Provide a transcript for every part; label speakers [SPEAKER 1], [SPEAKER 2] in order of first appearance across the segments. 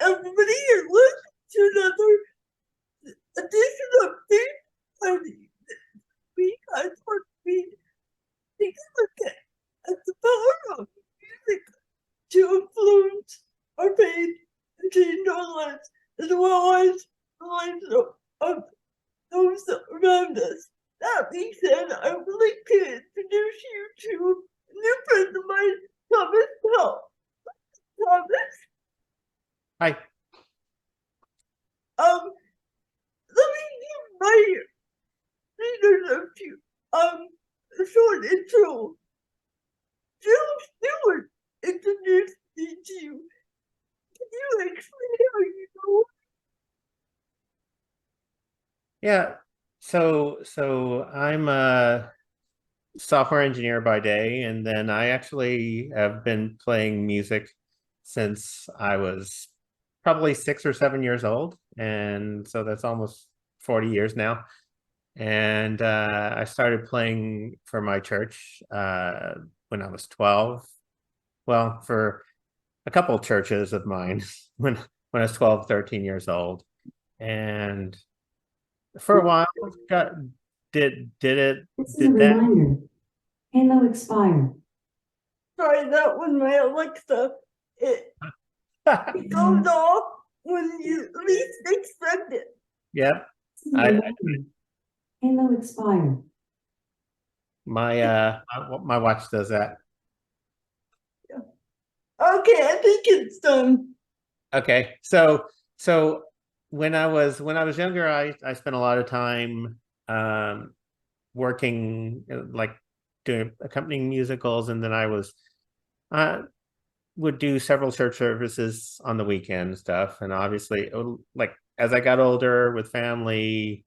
[SPEAKER 1] everybody and listen to another edition of Big Party. We I thought we take a look at the power of music to influence our faith and change our lives, as well as the lives of those around us. That being said, I would like to introduce you to a new friend of mine, Thomas Powell. Thomas,
[SPEAKER 2] Hi.
[SPEAKER 1] let me give my readers a short intro. Jyll Stuart introduced me to you. Can you explain how you know?
[SPEAKER 2] Yeah. So I'm a software engineer by day, and then I actually have been playing music since I was probably 6 or 7 years old, and so that's almost 40 years now. And I started playing for my church when I was 12. Well, for a couple of churches of mine when I was 12, 13 years old. And for a while, got did it
[SPEAKER 3] This is a
[SPEAKER 2] did that.
[SPEAKER 3] reminder. Halo expired.
[SPEAKER 1] Sorry, that was my Alexa. It goes off when you least expect it.
[SPEAKER 2] Yep.
[SPEAKER 3] This is a
[SPEAKER 2] I
[SPEAKER 3] reminder. Halo expired.
[SPEAKER 2] my watch does that.
[SPEAKER 1] Okay, I think it's done.
[SPEAKER 2] Okay. So when I was younger, I spent a lot of time working, like doing accompanying musicals, and then I would do several church services on the weekend and stuff. And obviously, like as I got older with family,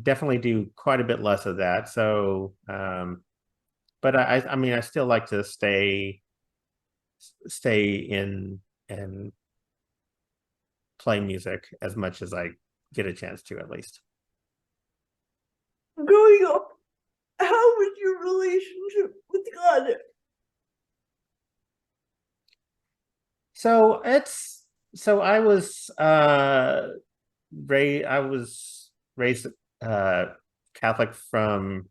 [SPEAKER 2] definitely do quite a bit less of that. So, but I mean, I still like to stay in and play music as much as I get a chance to, at least.
[SPEAKER 1] Growing up, how was your relationship with God?
[SPEAKER 2] So I was raised Catholic from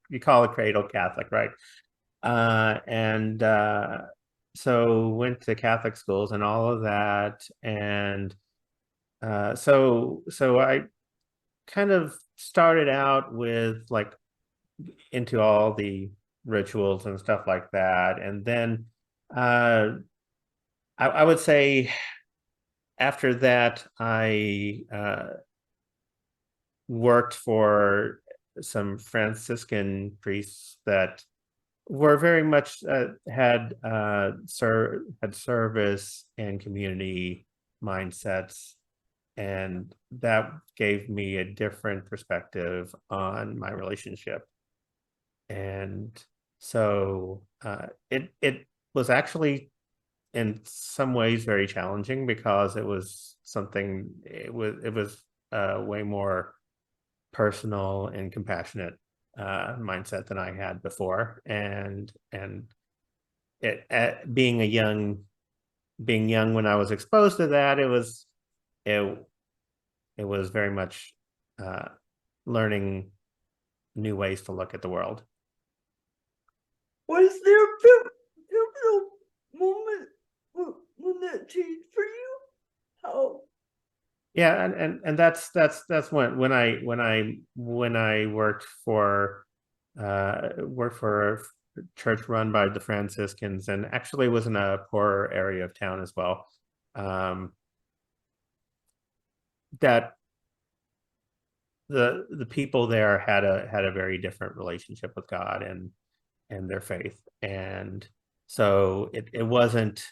[SPEAKER 2] you call it cradle Catholic, right? And so went to Catholic schools and all of that, and so I kind of started out with like into all the rituals and stuff like that, and then I would say after that I worked for some Franciscan priests that were very much had service and community mindsets, and that gave me a different perspective on my relationship. And so it was actually in some ways very challenging, because it was way more personal and compassionate mindset than I had before, and being young when I was exposed to that, it was very much learning new ways to look at the world.
[SPEAKER 1] Was there a pivotal moment when that changed for you? How?
[SPEAKER 2] Yeah, and that's when I worked for a church run by the Franciscans, and actually was in a poorer area of town as well. That the people there had a very different relationship with God and their faith, and so it wasn't.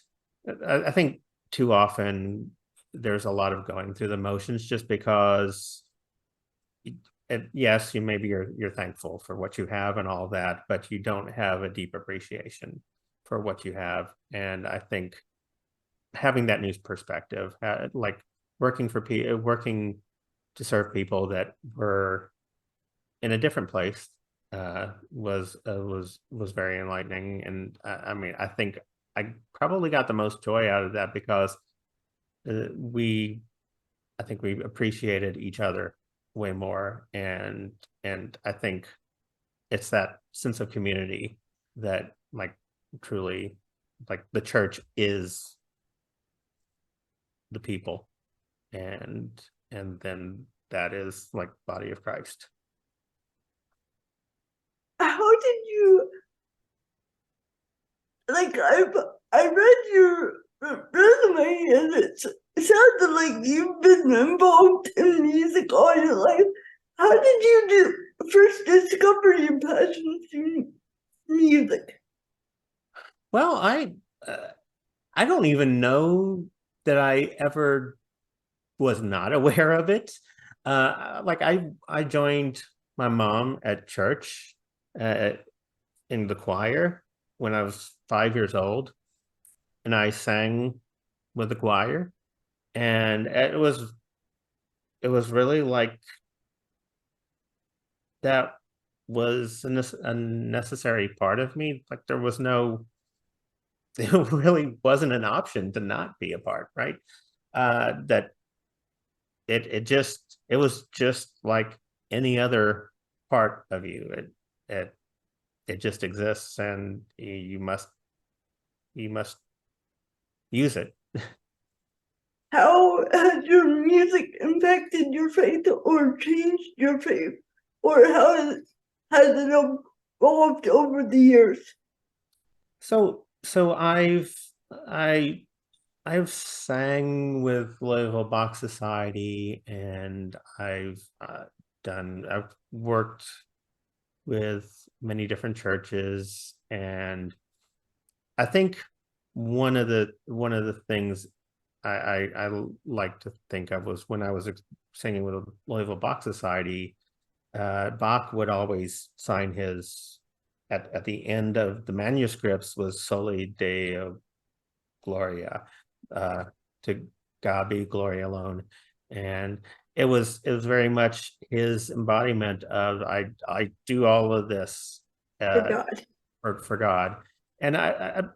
[SPEAKER 2] I think too often there's a lot of going through the motions, just because yes, you're thankful for what you have and all that, but you don't have a deep appreciation for what you have. And I think having that new perspective, like working to serve people that were in a different place, was very enlightening. And I mean, I think I probably got the most joy out of that because I think we appreciated each other way more, and I think it's that sense of community that like truly like the church is the people, and then that is like body of Christ.
[SPEAKER 1] How did you like? I read your resume, and it sounded like you've been involved in music all your life. How did you first discover your passion for music?
[SPEAKER 2] Well, I don't even know that I ever was not aware of it. Like I joined my mom at church in the choir when I was 5 years old, and I sang with the choir, and it was really like that was a necessary part of me. Like there was no, it really wasn't an option to not be a part, right? That it was just like any other part of you. It it just exists, and you must use it.
[SPEAKER 1] How has your music impacted your faith or changed your faith? Or how has it evolved over the years?
[SPEAKER 2] So I I've sang with Louisville Bach Society, and I've worked with many different churches, and I think one of the things I like to think of was when I was singing with Louisville Bach Society. Bach would always sign his at the end of the manuscripts was Soli Deo Gloria, uh, to God be glory alone, and it was very much his embodiment of I do all of this
[SPEAKER 1] For
[SPEAKER 2] uh,
[SPEAKER 1] God.
[SPEAKER 2] for God, and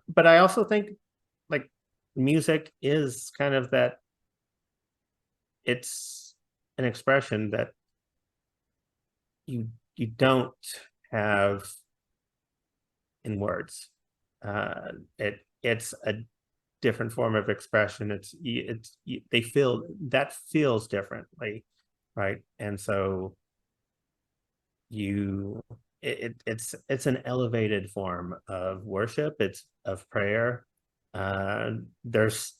[SPEAKER 2] but I also think like music is kind of that, it's an expression that you don't have in words. It's a different form of expression. They feel that feels differently, right? And so you it's an elevated form of worship. It's of prayer. There's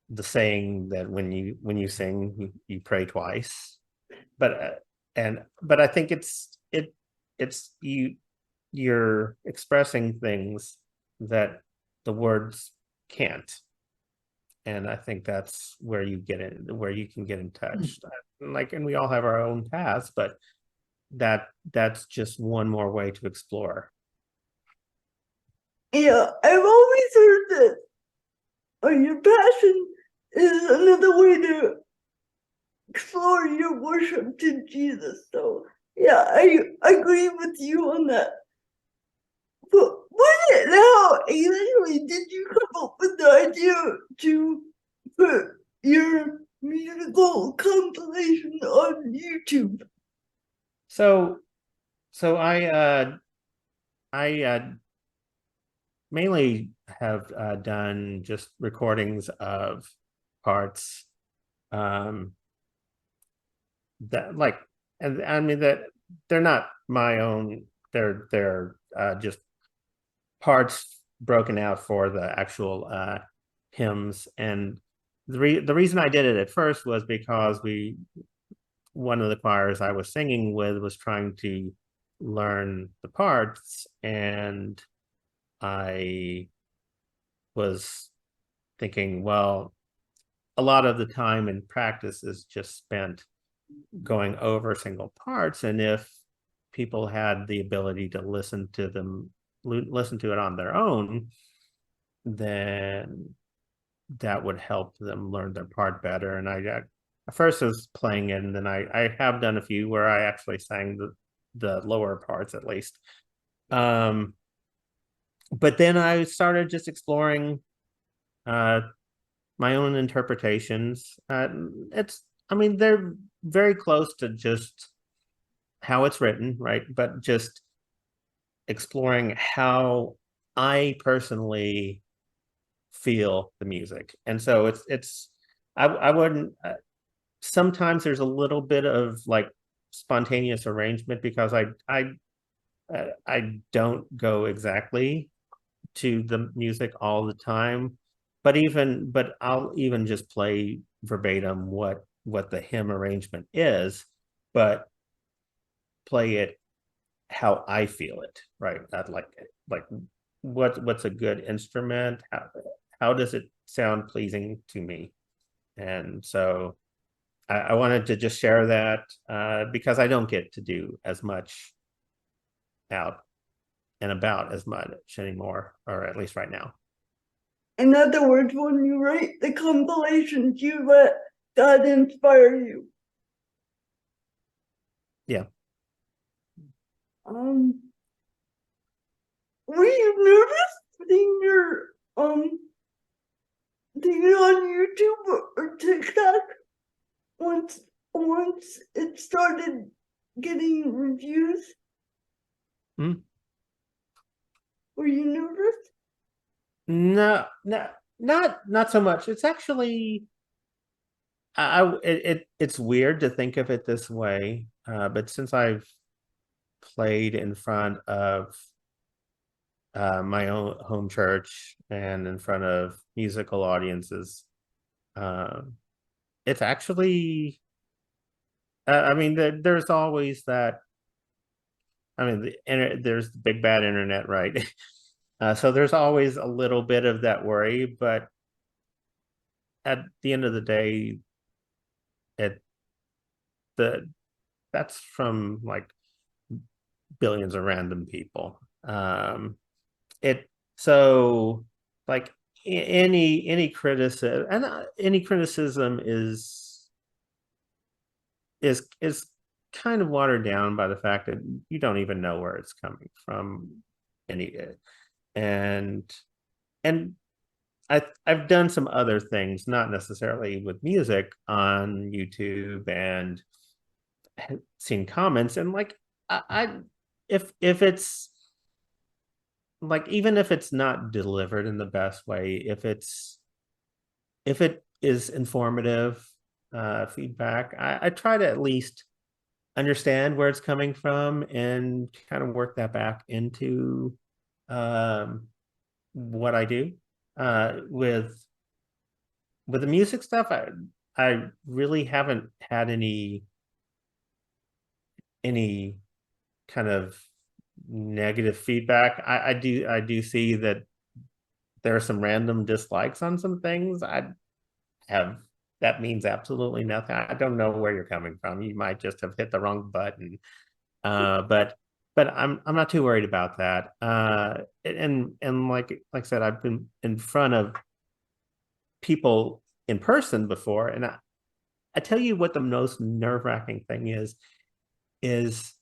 [SPEAKER 2] the saying that when you sing, you pray twice, but but I think it's you're expressing things that the words can't, and I think that's where you get in, where you can get in touch. Like, and we all have our own paths, but that's just one more way to explore.
[SPEAKER 1] Yeah, I've always heard that your passion is another way to explore your worship to Jesus. So yeah, I agree with you on that. But how exactly did you come up with the idea to put your musical compilation on YouTube?
[SPEAKER 2] So I mainly have done just recordings of parts, um that like, and I mean that they're not my own, they're just parts broken out for the actual hymns. And the reason I did it at first was because one of the choirs I was singing with was trying to learn the parts, and I was thinking, well, a lot of the time in practice is just spent going over single parts, and if people had the ability to listen to it on their own, then that would help them learn their part better. And I at first I was playing it, and then I have done a few where I actually sang the lower parts at least. but then I started just exploring my own interpretations. I mean, they're very close to just how it's written, right? But just exploring how I personally feel the music. And so I wouldn't, sometimes there's a little bit of like spontaneous arrangement because I don't go exactly to the music all the time, but I'll even just play verbatim what the hymn arrangement is, but play it how I feel it, right? Not like what's a good instrument? How does it sound pleasing to me? And so I wanted to just share that because I don't get to do as much out and about as much anymore, or at least right now.
[SPEAKER 1] In other words, when you write the compilations, you let God inspire you.
[SPEAKER 2] Yeah.
[SPEAKER 1] Were you nervous putting your thing on YouTube or TikTok once it started getting reviews?
[SPEAKER 2] Hmm.
[SPEAKER 1] Were you nervous?
[SPEAKER 2] No, not so much. It's actually it's weird to think of it this way, but since I've played in front of my own home church and in front of musical audiences, uh, it's actually I mean there's always that. I mean there's the big bad internet, right? So there's always a little bit of that worry, but at the end of the day, it the that's from like billions of random people. It so like any criticism and any criticism is kind of watered down by the fact that you don't even know where it's coming from. Any and and I've done some other things, not necessarily with music, on YouTube and seen comments, and like I if it's like, even if it's not delivered in the best way, if it is informative feedback, I try to at least understand where it's coming from and kind of work that back into um what I do with the music stuff. I really haven't had any kind of negative feedback. I do see that there are some random dislikes on some things. I have That means absolutely nothing. I don't know where you're coming from. You might just have hit the wrong button. But I'm not too worried about that. And like I said, I've been in front of people in person before, and I tell you what the most nerve-wracking thing is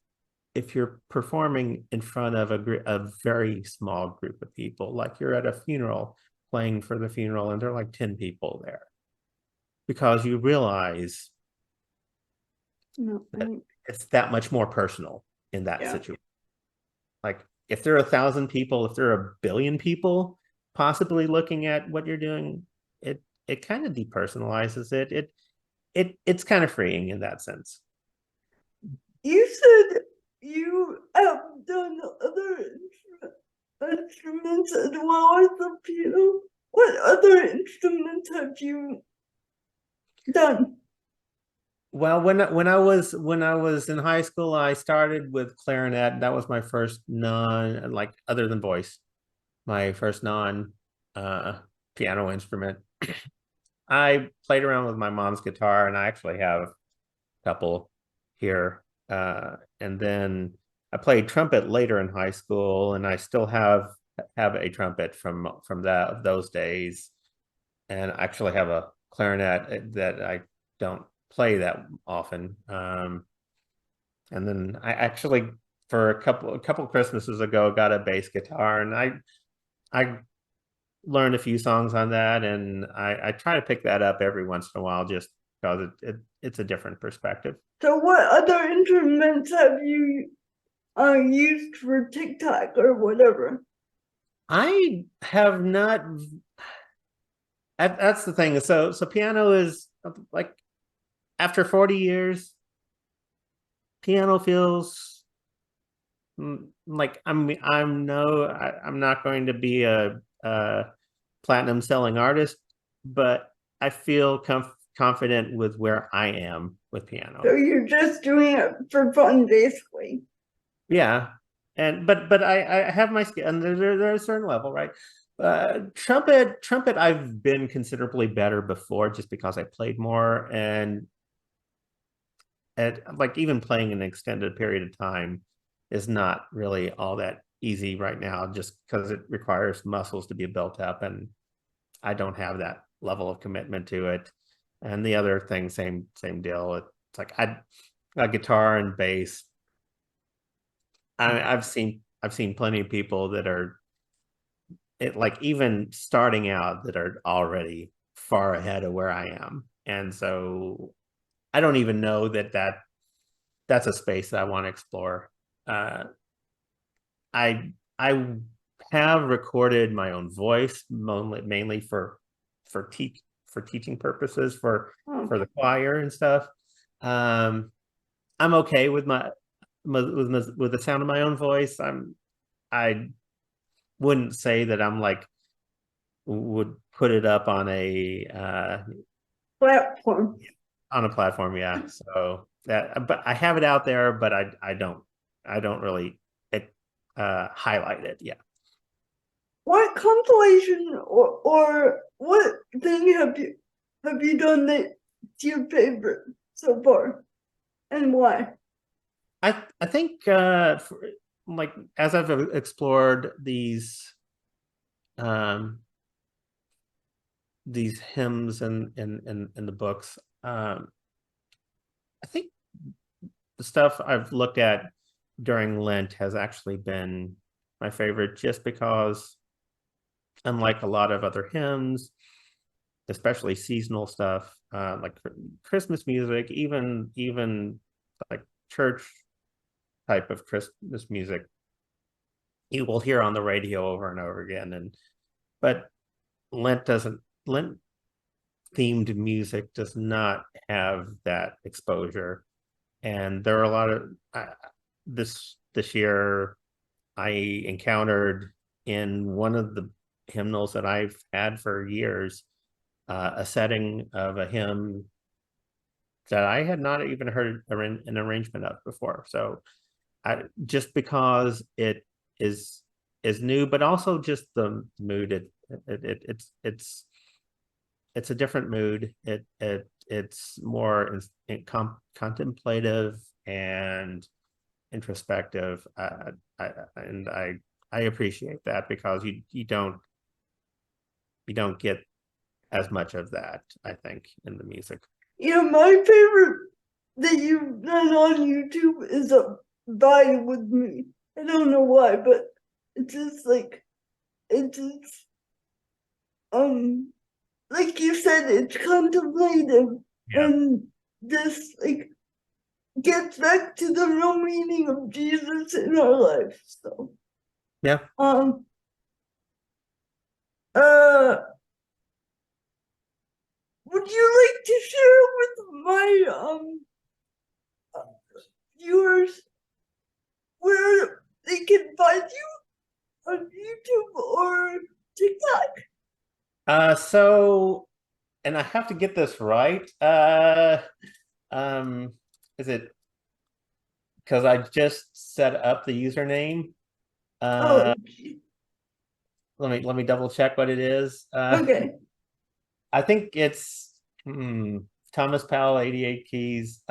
[SPEAKER 2] if you're performing in front of a very small group of people, like you're at a funeral playing for the funeral and there are like 10 people there, because you realize
[SPEAKER 1] No,
[SPEAKER 2] that it's that much more personal in that
[SPEAKER 1] yeah.
[SPEAKER 2] situation. Like if there are 1,000 people, if there are a billion people possibly looking at what you're doing, it kind of depersonalizes it. It's kind of freeing in that sense.
[SPEAKER 1] You said you have done other instruments as well as the piano. What other instruments have you done?
[SPEAKER 2] Well, when I was in high school, I started with clarinet. That was my first non, like, other than voice, my first non piano instrument. I played around with my mom's guitar, and I actually have a couple here. And then I played trumpet later in high school, and I still have a trumpet from those days, and I actually have a clarinet that I don't play that often. And then I actually, for a couple of Christmases ago, got a bass guitar, and I learned a few songs on that, and I try to pick that up every once in a while just because it's a different perspective.
[SPEAKER 1] So what other instruments have you used for TikTok or whatever?
[SPEAKER 2] I have not. That's the thing. So piano is like after 40 years, piano feels like I'm not going to be a platinum selling artist, but I feel confident with where I am with piano.
[SPEAKER 1] So you're just doing it for fun, basically.
[SPEAKER 2] Yeah, and but I have my skill, and there's a certain level, right? Trumpet, I've been considerably better before just because I played more, and like even playing an extended period of time is not really all that easy right now, just because it requires muscles to be built up, and I don't have that level of commitment to it. And the other thing, same deal. It's like a guitar and bass. I've seen plenty of people that are like even starting out that are already far ahead of where I am, and so I don't even know that's a space that I want to explore. I have recorded my own voice mainly for teaching purposes for the choir and stuff. I'm okay with with the sound of my own voice. I wouldn't say that I'm like would put it up on a
[SPEAKER 1] Platform.
[SPEAKER 2] platform, yeah. So that, but I have it out there, but I don't really highlight it. Yeah.
[SPEAKER 1] What compilation or what thing have you done that's your favorite so far, and why?
[SPEAKER 2] I think like as I've explored um these hymns and in the books, I think the stuff I've looked at during Lent has actually been my favorite, just because unlike a lot of other hymns, especially seasonal stuff, like Christmas music, even like church type of Christmas music, you will hear on the radio over and over again. And but Lent themed music does not have that exposure, and there are a lot of this year I encountered in one of the hymnals that I've had for years, a setting of a hymn that I had not even heard an arrangement of before. So just because it is new, but also just the mood. It's a different mood. It's more contemplative and introspective. And I appreciate that, because you don't get as much of that, I think, in the music.
[SPEAKER 1] You know, my favorite that you've done on YouTube is a Vibe with Me. I don't know why, but it's just like it's just like you said, it's contemplative
[SPEAKER 2] Yeah.
[SPEAKER 1] and just like gets back to the real meaning of Jesus in our life. So
[SPEAKER 2] Yeah.
[SPEAKER 1] uh would you like to share with my viewers where they can find you on YouTube or TikTok?
[SPEAKER 2] So, and I have to get this right. Is it because I just set up the username?
[SPEAKER 1] Oh,
[SPEAKER 2] Let me double check what it is.
[SPEAKER 1] okay.
[SPEAKER 2] I think it's Thomas Powell 88 keys.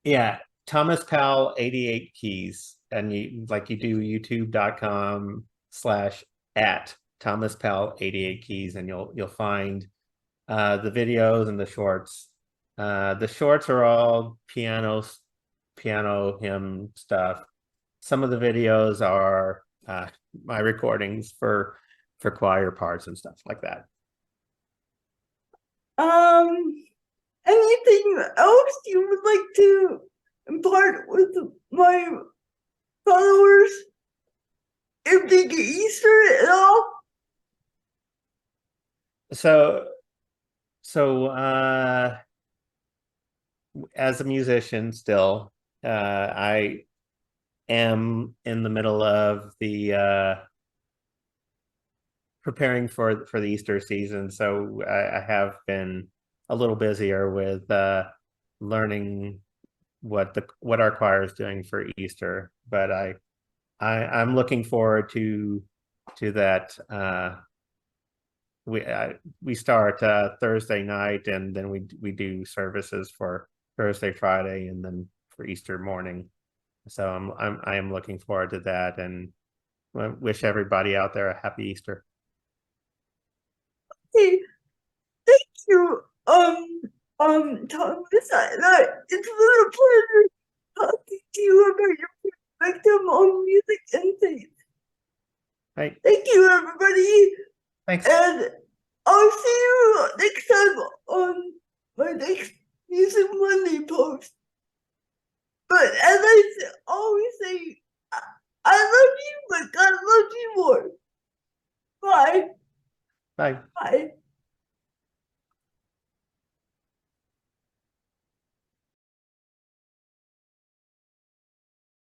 [SPEAKER 2] Yeah, Thomas Powell 88 keys, and you do youtube.com/@ Thomas Powell 88 keys, and you'll find the videos and the shorts. The shorts are all piano hymn stuff. some of the videos are my recordings for choir parts and stuff like that.
[SPEAKER 1] Anything else you would like to impart with my followers? If they get Easter at all?
[SPEAKER 2] So as a musician still, I am in the middle of the preparing for the Easter season. So I have been a little busier with learning what our choir is doing for Easter, but I'm looking forward to that. We start Thursday night, and then we do services for Thursday, Friday, and then for Easter morning. So I am looking forward to that, and I wish everybody out there a happy Easter.
[SPEAKER 1] Hey, thank you, Thomas. It's been a pleasure talking to you about your perspective on music and faith.
[SPEAKER 2] Right.
[SPEAKER 1] Thank you, everybody.
[SPEAKER 2] Thanks.
[SPEAKER 1] And I'll see you next time on my next Music Monday post. But as I always say, I love you, but God loves you more. Bye.
[SPEAKER 2] Bye.
[SPEAKER 1] Bye.